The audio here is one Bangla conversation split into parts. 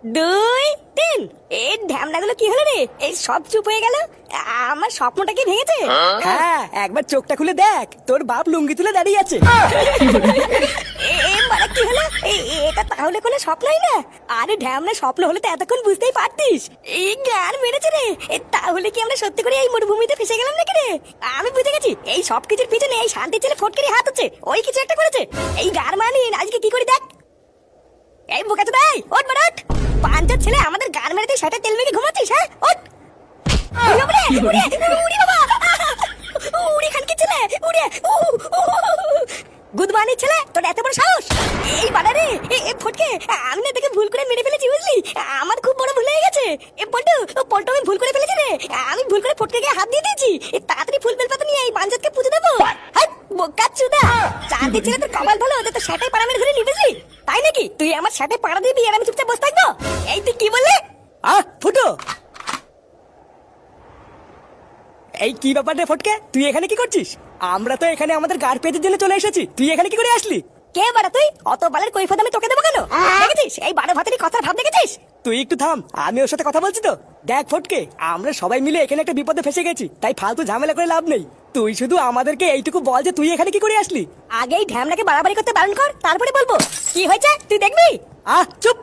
দুই তিন। এই ঢ্যামনাগুলো কি হলো রে? এই সব চুপ হয়ে গেল। আমার স্বপ্নটা কি ভেঙেছে? হ্যাঁ, একবার চোখটা খুলে দেখ, তোর বাপ লুঙ্গি তুলে দাঁড়িয়ে আছে। মানে কি হলো? এটা তাহলে কোনো স্বপ্নই না? আরে ঢ্যামনা, স্বপ্ন হলে তো এতক্ষণ বুঝতেই পারতিস। এই গান মেরেছে রে। তাহলে কি আমরা সত্যি করে এই মরুভূমিতে ফেসে গেলাম নাকি রে? আমি বুঝে গেছি, এই সব কিছুর পিছনে এই শান্তি ছেলে ফটকেরই হাত আছে। ওই কিছু একটা করেছে। এই গান মানি আজকে কি করে দেখ। এই বোকাচোদা, এই ওঠ বাড়া ওঠ। পাঁচটা ছেলে আমাদের গান মেরেতে সেটা তেল মেখে ঘুমাচ্ছিস? হ্যাঁ ওঠ। গুড মর্নিং ছেলে, তোর এত বড় সাহস! এই বাড়ারে ফটকে, আমি না দেখে ভুল করে মেরে ফেলেছি বুঝলি। আমার খুব বড় ভুল হয়ে গেছে। পল্টু পল্টু, আমি ভুল করে ফেলেছি রে। আমি ভুল করে ফটকে হাত দিয়ে দিয়েছি। তাড়াতাড়ি ফুল বেলপাতা নিয়ে এই পাঞ্জাতকে পুজো দেবো। বোকাচোদা, চাঁদি ছেলে তোর কপাল ভালো, তো সেটাই পাড়া মেরে ধরে নি বুঝলি। তাই নাকি? তুই আমার সাথে পাড়া দিবি আর আমি চুপচাপ বসে থাকবো? এই তুই কি বললি? ফুটো, এই কি ব্যাপার রে ফটকে, তুই এখানে কি করছিস? আমরা তো এখানে আমাদের গাড় পেতের জন্য চলে এসেছি, তুই এখানে কি করে আসলি? কে বাড়া তুই? অত বালের কৈফত আমি তোকে দেবো কেন? দেখেছিস এই বারো ভাতেরই কথার ভাব দেখেছিস? তুই একটু থাম, আমি ওর সাথে কথা বলছি তো। দেখ ফটকে, আমরা সবাই মিলে এখানে একটা বিপদে ফেসে গেছি, তাই ফালতু ঝামেলা করে লাভ নেই। তুই শুধু আমাদেরকে এইটুকু বল যে তুই এখানে কি করে আসলি। আগেই ঢ্যামনাকে বাড়াবাড়ি করতে বারণ কর, তারপরে বলবো কি হয়েছে তুই দেখবি। চুপ।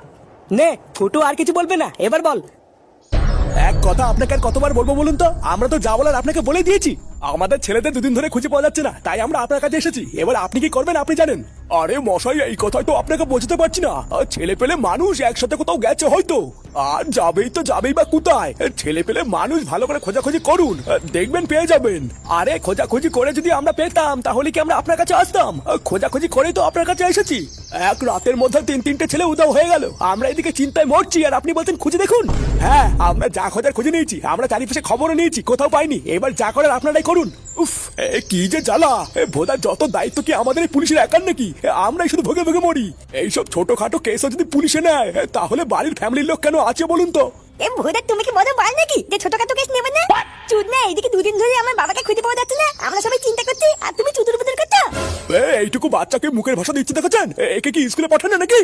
নে ফুটু, আর কিছু বলবে না, এবার বল। এক কথা আপনাকে আর কতবার বলবো বলুন তো? আমরা তো যা বলার আপনাকে বলে দিয়েছি। আমাদের ছেলেদের দুদিন ধরে খুঁজে পাওয়া যাচ্ছে না, তাই আমরা আপনার কাছে এসেছি। এবার আপনি কি করবেন আপনি জানেন। আরে মশাই, এই কথাই তো আপনাকে বোঝাতে পারছি না। ছেলে পেলে মানুষ একসাথে কোথাও গেছে হয়তো, আর যাবেই তো যাবেই বা কোথায়। ছেলে পেলে মানুষ ভালো করে খোঁজাখুঁজি করুন, দেখবেন পেয়ে যাবেন। আরে খোঁজাখুঁজি করে যদি আমরা পেতাম তাহলে কি আমরা আপনার কাছে আসতাম? খোঁজাখুঁজি করেই তো আপনার কাছে এসেছি। এক রাতের মধ্যে তিনটে ছেলে উধাও হয়ে গেল, আমরা এদিকে চিন্তায় মরছি আর আপনি বলছেন খুঁজে দেখুন। হ্যাঁ, আমরা যা খোঁজার খুঁজে নিয়েছি, আমরা চারিপাশে খবরও নিয়েছি, কোথাও পাইনি। এবার যা করার আপনারাই করুন। উফ, কি যে জ্বালা! ভোদার যত দায়িত্ব কি আমাদের এই পুলিশের একার নাকি? আমরাই শুধু ভোগে ভোগে মরি। এইসব ছোটখাটো কেসও যদি পুলিশে নেয়, তাহলে বাড়ির ফ্যামিলির লোক কেন আছে বলুন তো? ভোদা, তুমি কি বলো বাল নাকি যে ছোটখাটো কেস নেবে না? চুদ না, এইদিকে দুদিন ধরে আমার বাবাকে খুঁজে পাওয়া যাচ্ছে না, আমরা সবাই চিন্তা করছি আর তুমি চুদুর বুদুর করছো। এইটুকু বাচ্চাকে মুখের ভাষা দিচ্ছে দেখেছেন? একে কি স্কুলে পাঠানো নাকি?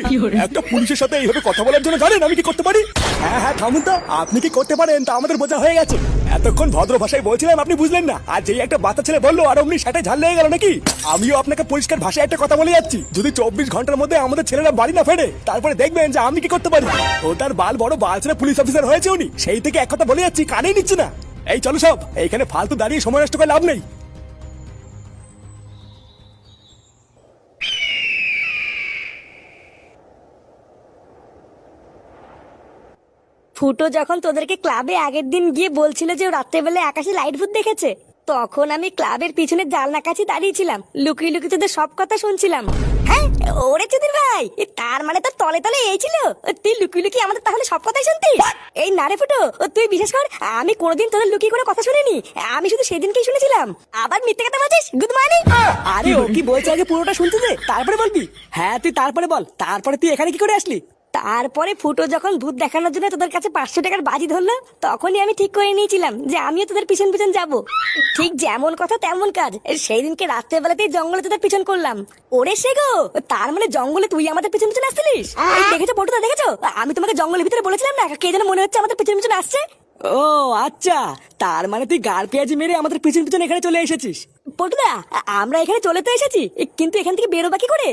একটা পুলিশের সাথে এইভাবে কথা বলার জন্য জানেন আমি কি করতে পারি? হ্যাঁ হ্যাঁ, থামুন তো, আপনি কি করতে পারেন তা আমাদের বোঝা হয়ে গেছে। এতক্ষণ ভদ্র ভাষায় বলছিলাম, আপনি বুঝলেন না, আর যেই একটা বাচ্চা ছেলে বললো আর অমনি সেটাই ঝাল লেগে গেল নাকি? আমিও আপনাকে পরিষ্কার ভাষায় একটা কথা বলে যাচ্ছি, যদি 24 ঘন্টার মধ্যে আমাদের ছেলেরা বাড়ি না ফেরে, তারপরে দেখবেন যে আমি কি করতে পারি। ওটার বাল বড় বাল ছেলে পুলিশ অফিসার হয়েছে উনি, সেই থেকে এক কথা বলে যাচ্ছি, কানেই নিচ্ছে না। এই চলো সব, এইখানে ফালতু দাঁড়িয়ে সময় নষ্ট করে লাভ নেই। ফুটো যখন তোদেরকে ক্লাবে আগের দিন গিয়ে বলছিল যে ও রাত্রেবেলায় আকাশে লাইট ভূত দেখেছে, তখন আমি ক্লাবের পিছনে জানলা কাছে দাঁড়িয়েছিলাম, লুকিয়ে লুকিয়ে তোদের সব কথা শুনছিলাম। হ্যাঁ ওরে চুদির ভাই, তার মানে তো তলে তলে এই ছিল, তুই লুকিয়ে লুকিয়ে আমাদের তাহলে সব কথাই শুনতিস? এই না রে ফুটো, তুই বিশেষ কর, আমি কোনোদিন তোদের লুকিয়ে করে কথা শুনিনি, আমি শুধু সেদিনকেই শুনেছিলাম। আবার মিথ্যে কথা বলছিস? Good morning. আরে ও কি বলছে আগে পুরোটা শুনতে দে, তারপরে বলবি। হ্যাঁ তুই তারপরে বল, তারপরে তুই এখানে কি করে আসলি? তারপরে ফুটো যখন ভূত দেখানোর জন্য তোদের কাছে 500 টাকার বাজি ধরলো, তখনই আমি ঠিক করে নিয়েছিলাম যে আমিও তোদের পিছন পিছন যাব। ঠিক যেমন কথা তেমন কাজ, সেই দিনকে রাত্রেবেলাতেই জঙ্গলে তোদের পিছন করলাম। ওরে সে গো, তার মানে জঙ্গলে তুই আমাদের পিছন পিছন আসছিলিস? দেখেছো পটুদা, দেখেছো? আমি তোমাকে জঙ্গলের ভিতরে বলেছিলাম না, কে যেন মনে হচ্ছে আমাদের পিছন পিছন আসছে। ও আচ্ছা, তার মানে তুই গাড় পেঁয়াজি মেরে আমাদের পিছন পিছন এখানে চলে এসেছিস। পটুদা, আমরা এখানে চলে তো এসেছি, কিন্তু এখান থেকে বেরোবা কি করে?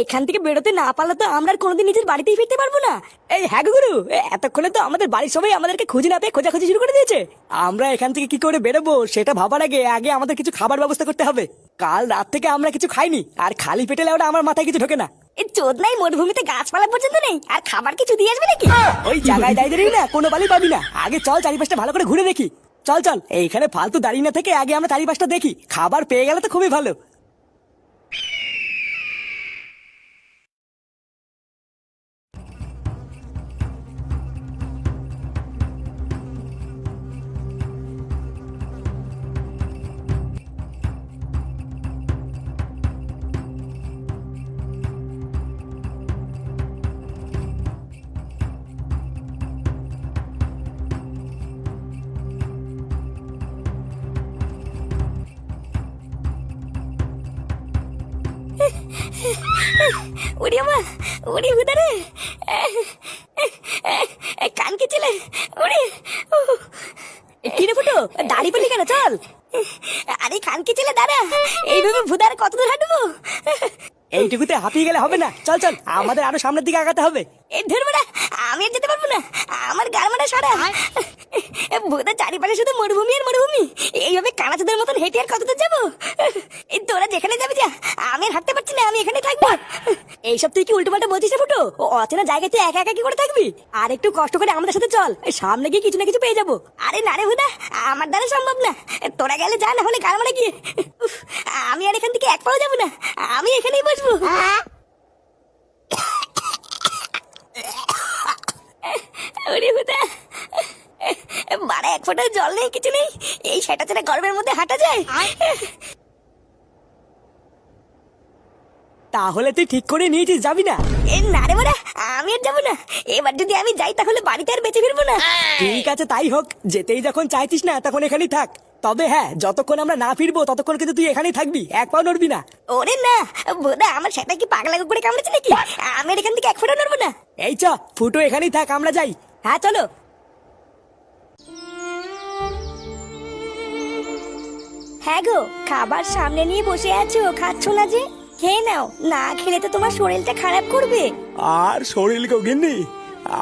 এখান থেকে বেরোতে না পারলে তো আমরা আর কোনোদিন নিজের বাড়িতেই ফিরতে পারবো না। এই হ্যাঁ গো গুরু, এতক্ষণে তো আমাদের বাড়ির সবাই আমাদেরকে খুঁজে না পেয়ে খোঁজাখুঁজি শুরু করে দিয়েছে। আমরা এখান থেকে কি করে বেরোবো সেটা ভাবার আগে আগে আমাদের কিছু খাবার ব্যবস্থা করতে হবে। কাল রাত থেকে আমরা কিছু খাইনি, আর খালি পেটে লেওটা আমার মাথায় কিছু ঢোকে না। এই চোদ নাই, মরুভূমিতে গাছপালা পর্যন্ত নেই, আর খাবার কিছু দিয়ে আসবে নাকি? ওই জায়গায় দাঁড়িয়ে না কোনো বালি পাবি না, আগে চল চারিপাশটা ভালো করে ঘুরে দেখি। চল চল, এইখানে ফালতু দাঁড়িয়ে না থেকে আগে আমরা চারিপাশটা দেখি, খাবার পেয়ে গেলে তো খুবই ভালো। উড়ি আমা, উড়ি হুদারে, কান কি ছিলে উড়ি। কিরে ফুটো, দাড়ি পেলি কেন? চল। আরে কান কি ছিলে, দাঁড়া, এইভাবে ভুদার কত দূর হাঁটবো? এইটুকুতে হাঁপিয়ে গেলে হবে না, চল চল, আমাদের আরো সামনের দিকে আগাতে হবে। এ ধরবো না, আমি আর যেতে পারবো না, আমার গাল মারা সারা। ভুদা চারিপাশে শুধু মরুভূমি আর মরুভূমি, এইভাবে কানাচোদের মতন হেঁটে আর কত দূর যাবো? এই তোরা যেখানে যাবি যা, আমি আর হাঁটতে পারছি না, আমি এখানে থাকবো। এইসব তুই কি উল্টো পাল্টা বলছিস রে ফুটো? ও অচেনা জায়গায় তুই একা একা কি করে থাকবি? আর একটু কষ্ট করে আমাদের সাথে চল, সামনে গিয়ে কিছু না কিছু পেয়ে যাবো। আরে না রে ভুদা, আমার দ্বারা সম্ভব না, তোরা গেলে যা, না হলে গাল মারা গিয়ে। উফ, আমি আর এখান থেকে এক পাও যাবো না, আমি এখানেই বসবো। ওরে হুদা, বাড়া এক ফোঁটা জল নেই, কিছু নেই, এই সেটা ছেড়ে গরমের মধ্যে হাঁটা যায়? তাহলে তুই ঠিক করে নিয়েছিস যাবি না? এ না রে বাড়া, আমি আর যাবো না, এবার যদি আমি যাই তাহলে বাড়িতে আর বেঁচে ফিরবো না। ঠিক আছে তাই হোক, যেতেই যখন চাইছিস না তখন এখানেই থাক। তবে হ্যাঁ, যতক্ষণ আমরা না ফিরবো ততক্ষণ কিন্তু তুই এখানেই থাকবি, এক পাও নড়বি না। ওরে না বোধা, আমার সেটা কি পাগলা করে কামড়েছে নাকি? আমি আর এখান থেকে এক ফোঁটা নড়বো না। এই চ ফুটো, এখানেই থাক, আমরা যাই। হ্যাঁ চলো। হ্যাঁ গো, খাবার সামনে নিয়ে বসে আছো, খাচ্ছ না যে? খেয়ে নাও, না খেলে তো তোমার শরীরটা খারাপ করবে। আর শরীর গিন্নি,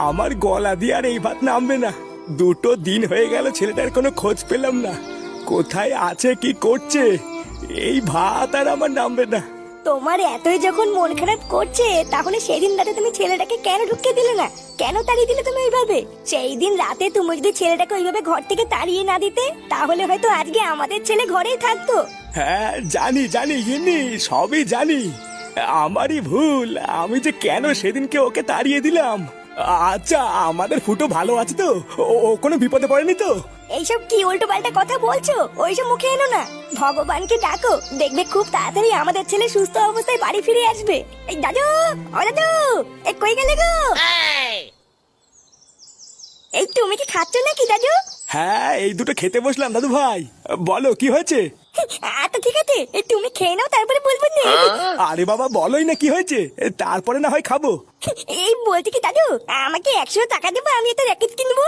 আমার গলা দিয়ে আর এই ভাত নামবে না। 2 দিন হয়ে গেল ছেলেটার কোনো খোঁজ পেলাম না, কোথায় আছে কি করছে, এই ভাত আর আমার নামবে না। তোমার এতই যখন মন খারাপ করছে, তাহলে সেদিন রাতে তুমি ছেলেটাকে কেন ঢুকিয়ে দিলে না? কেন তাড়িয়ে দিলে তুমি ওইভাবে? সেই দিন রাতে তুমি যদি ছেলেটাকে ওইভাবে ঘর থেকে তাড়িয়ে না দিতে, তাহলে হয়তো আজকে আমাদের ছেলে ঘরেই থাকতো। হ্যাঁ জানি জানি গিন্নি, সবই জানি, আমারই ভুল। আমি যে কেন সেদিনকে ওকে তাড়িয়ে দিলাম। আচ্ছা, আমাদের ফুটো ভালো আছে তো? ও কোনো বিপদে পড়েনি তো? এইসব কি উল্টো পাল্টা কথা বলছো? ওইসব মুখে এনো না, ভগবানকে ডাকো, দেখবে খুব তাড়াতাড়ি আমাদের ছেলে সুস্থ অবস্থায় বাড়ি ফিরে আসবে। এই দাদু, ও দাদু, এ কই গেলে গো? এই তুমি কি খাচ্ছ নাকি দাদু? হ্যাঁ, এই দুটো খেতে বসলাম দাদু ভাই। বলো কি হয়েছে? আচ্ছা ঠিক আছে, এই তুমি খেয়ে নাও, তারপরে বলবো না। আরে বাবা, বলোই না কি হয়েছে, তারপরে না হয় খাবো। এই বলছি কি দাদু, আমাকে 100 টাকা দেবো, আমি একটা র্যাকেট কিনবো।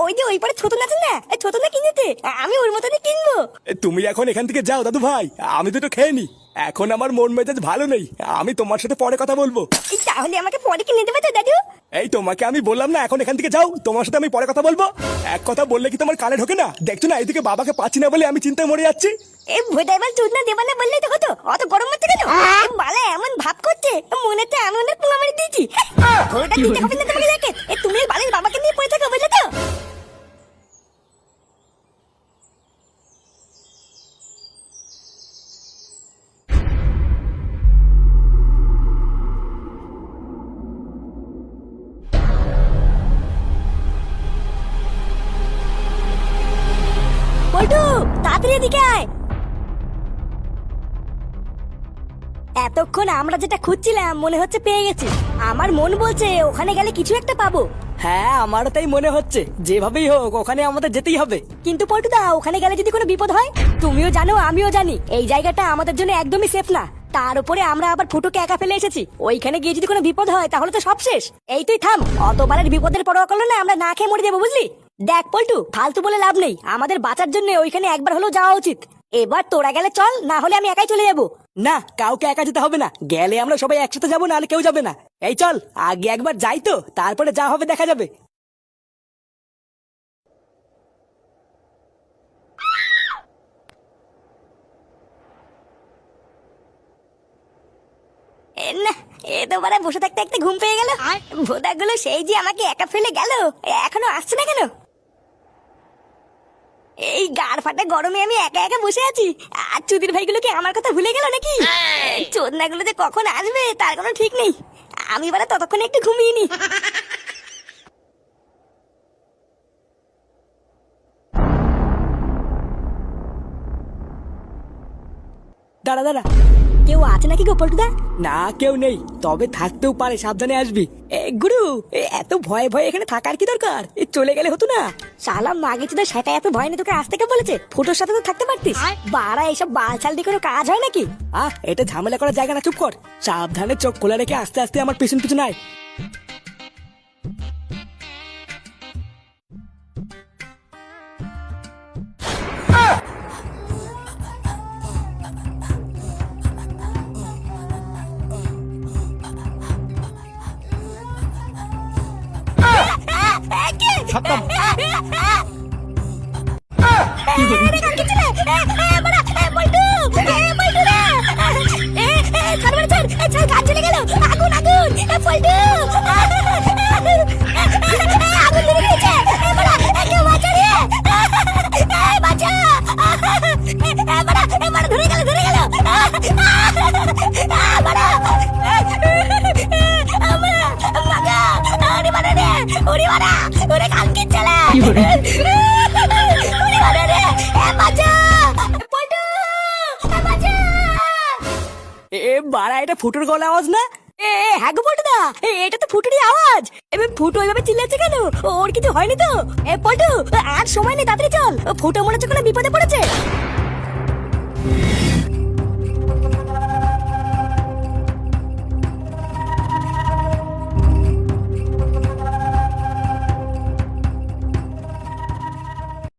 ওই যে ওই পারে ছোট আছে না, ছোট না কিনতে, আমি ওর মতনই কিনবো। তুমি এখন এখান থেকে যাও দাদু ভাই, আমি দুটো খেয়ে নি। এখন আমার মন মেজাজ ভালো নেই, আমি তোমার সাথে পরে কথা বলবো। তাহলে আমাকে পরে কিনে দেবে তো দাদু? এই তোমাকে আমি বললাম না এখন এখান থেকে যাও, তোমার সাথে আমি পরে কথা বলবো। এক কথা বললে কি তোমার কানে ঢোকে না? দেখছো না এদিকে বাবাকে পাচ্ছি না বলে আমি চিন্তায় মরে যাচ্ছি। এই ভোদা এবার চুদ না দেবা না বললেই তো হতো, অত গরম হচ্ছে কেন? বালা এমন ভাব করছে মনে হচ্ছে আমি ওনার পুঙা মেরে দিয়েছি। ভোদা দিতে হবে না তোমাকে র্যাকেট, তুমি বালের বাবাকে নিয়ে পড়ে থাকো, বুঝলে তো? বল্টু, তাড়াতাড়ি এদিকে আয়। এতক্ষণ আমরা যেটা খুঁজছিলাম মনে হচ্ছে পেয়ে গেছি। আমার মন বলছে ওখানে গেলে কিছু একটা পাবো। হ্যাঁ, আমারও তাই মনে হচ্ছে, যেভাবেই হোক ওখানে আমাদের যেতেই হবে। কিন্তু পল্টুদা, ওখানে গেলে যদি কোনো বিপদ হয়? তুমিও জানো আমিও জানি এই জায়গাটা আমাদের জন্য একদমই সেফ না। তার উপরে আমরা আবার ফুটোকে একা ফেলে এসেছি, ওইখানে গিয়ে যদি কোনো বিপদ হয় তাহলে তো সব শেষ। এই তুই থাম, অতবারের বিপদের পরোয়া করলো না, আমরা না খেয়ে মরে যাবো, বুঝলি? দেখ পল্টু, ফালতু বলে লাভ নেই, আমাদের বাঁচার জন্য ওইখানে একবার হলেও যাওয়া উচিত। এবার তোরা গেলে চল, না হলে আমি একাই চলে যাবো। না, কাউকে একা যেতে হবে না, গেলে আমরা সবাই একসাথে যাবো, নাহলে কেউ যাবে না। এই চল, আগে একবার যাই তো, তারপরে যা হবে দেখা যাবে। না, এ তো বারা বসে থাকতে একটা ঘুম পেয়ে গেল। ভোদাগুলো সেই যে আমাকে একা ফেলে গেল, এখনো আসছে না কেন? এই গাড় ফাটা গরমে আমি একা একা বসে আছি, আর চুদির ভাইগুলো কি আমার কথা ভুলে গেল নাকি? চোদনাগুলো যে কখন আসবে তার কোনো ঠিক নেই, আমি বারা ততক্ষণে একটু ঘুমিয়ে নি। দাঁড়া দাঁড়া, কেউ আছে নাকি গো পল্টুদা? না কেউ নেই, তবে থাকতেও পারে, সাবধানে আসবি। গুরু, এত ভয়ে ভয়ে এখানে থাকার কি দরকার? চলে গেলে হতো না? শালা মাগে চুদা সেটা এত ভয় নেই তোকে আসতে কে বলেছে? ফুটোর সাথে তো থাকতে পারতিস। বাড়া এইসব বালছাল দিয়ে কোনো কাজ হয় নাকি? এটা ঝামেলা করার জায়গা না, চুপ কর। সাবধানে চোখ খোলা রেখে আস্তে আস্তে আমার পিছন পিছন আয়। বাড়া, এটা ফুটোর গলা আওয়াজ না? হ্যাঁ গো পল্টুদা, এটা তো ফুটুরই আওয়াজ। এবার ফুটো ওইভাবে চিল্লাচ্ছে কেন? ওর কিছু হয়নি তো? পল্টু, আর সময় নেই, তাড়াতাড়ি চল। ফুটো মনে হচ্ছে কোনো বিপদে পড়েছে।